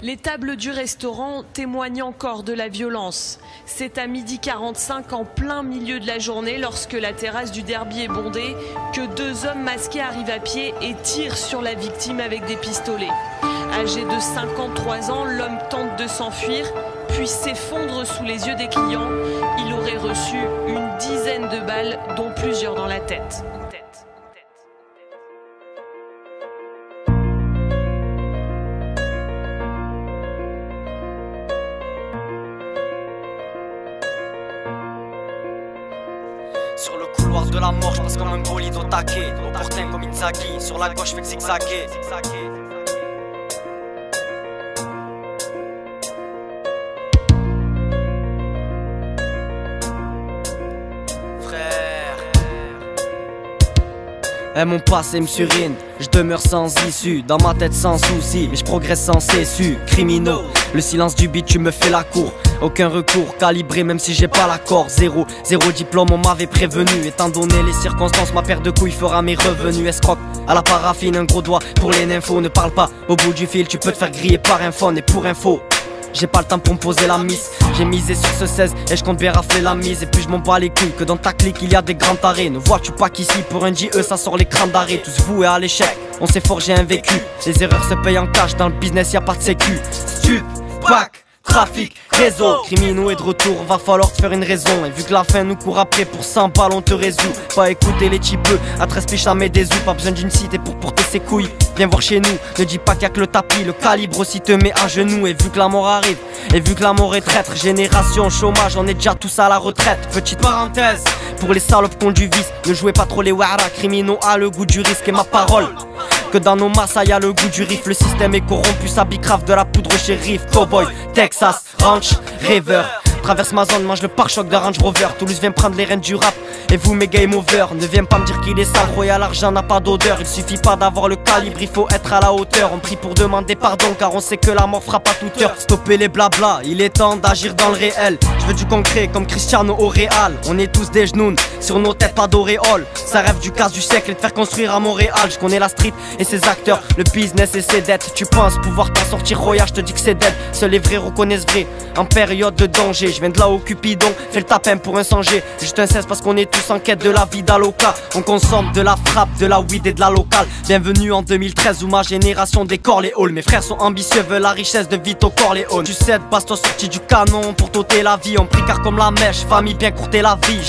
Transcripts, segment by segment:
Les tables du restaurant témoignent encore de la violence. C'est à 12h45 en plein milieu de la journée, lorsque la terrasse du Derby est bondée, que deux hommes masqués arrivent à pied et tirent sur la victime avec des pistolets. Âgé de 53 ans, l'homme tente de s'enfuir, puis s'effondre sous les yeux des clients. Il aurait reçu une dizaine de balles, dont plusieurs dans la tête. Sur le couloir de la mort, je passe comme un bolide au taquet. Opportun comme Inzaghi, sur la gauche, je fais que zigzaguer. Mon passé me surine, je demeure sans issue, dans ma tête sans souci, mais je progresse sans cessu. Criminaux, le silence du beat, tu me fais la cour. Aucun recours, calibré même si j'ai pas l'accord. Zéro diplôme, on m'avait prévenu. Étant donné les circonstances, ma paire de couilles fera mes revenus. Escroc, à la paraffine, un gros doigt pour les nymphos. Ne parle pas, au bout du fil, tu peux te faire griller par un phone. Et pour info, j'ai pas le temps pour me poser la mise. J'ai misé sur ce 16 et je compte bien rafler la mise. Et puis je m'en bats les couilles que dans ta clique il y a des grands tarés. Ne vois-tu pas qu'ici pour un JE ça sort l'écran d'arrêt. Tous voués à l'échec, on s'est forgé un vécu. Les erreurs se payent en cash, dans le business y a pas de sécu. Stud, back, trafic, réseau, criminaux est de retour, va falloir te faire une raison. Et vu que la fin nous court après pour 100 balles on te résout. Pas écouter les typeux, à 13 piches à mes désus. Pas besoin d'une cité pour porter ses couilles. Viens voir chez nous, ne dis pas qu'il y a que le tapis. Le calibre aussi te met à genoux. Et vu que la mort arrive, et vu que la mort est traître, génération chômage, on est déjà tous à la retraite. Petite parenthèse, pour les salopes qui ont du vice, ne jouez pas trop les wara. Criminaux a le goût du risque et ma parole que dans nos masses y a le goût du riff. Le système est corrompu, ça bicrave de la poudre shérif. Cowboy, Texas, ranch, rêveur. Traverse ma zone, mange le pare-choc d'un Range Rover. Toulouse vient prendre les rênes du rap. Et vous mes game over, ne viens pas me dire qu'il est sale. Royal l'argent n'a pas d'odeur. Il suffit pas d'avoir le calibre, il faut être à la hauteur. On prie pour demander pardon car on sait que la mort frappe à toute heure. Stopper les blabla, il est temps d'agir dans le réel. Je veux du concret comme Cristiano au Real. On est tous des genoux, sur nos têtes pas d'auréole. Ça rêve du casse du siècle et de faire construire à Montréal. Je connais la street et ses acteurs, le business et ses dettes. Tu penses pouvoir t'en sortir Roya, je te dis que c'est dead. Seuls les vrais reconnaissent vrai, en période de danger. Je viens de là au Cupidon, fais le tapin pour un sanger. Juste un 16 parce qu'on est tous en quête de la vie d'Aloca. On consomme de la frappe, de la weed et de la locale. Bienvenue en 2013 où ma génération décore les halls. Mes frères sont ambitieux, veulent la richesse de Vito Corleone. Tu sais, passe-toi sorti du canon pour t'ôter la vie. On prie car comme la mèche, famille bien courter la vie.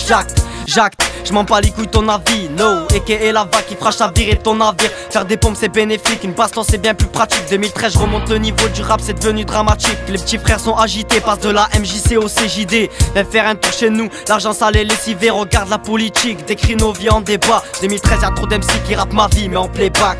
Jacques, je m'en bats les couilles ton avis. No, et la vague qui fera chavirer ton navire. Faire des pompes c'est bénéfique, une baston c'est bien plus pratique. 2013 je remonte le niveau du rap, c'est devenu dramatique. Les petits frères sont agités, passent de la MJC au CJD. Viens faire un tour chez nous, l'argent ça les lessivé. Regarde la politique, décrit nos vies en débat. 2013 y'a trop d'MC qui rappent ma vie mais en playback.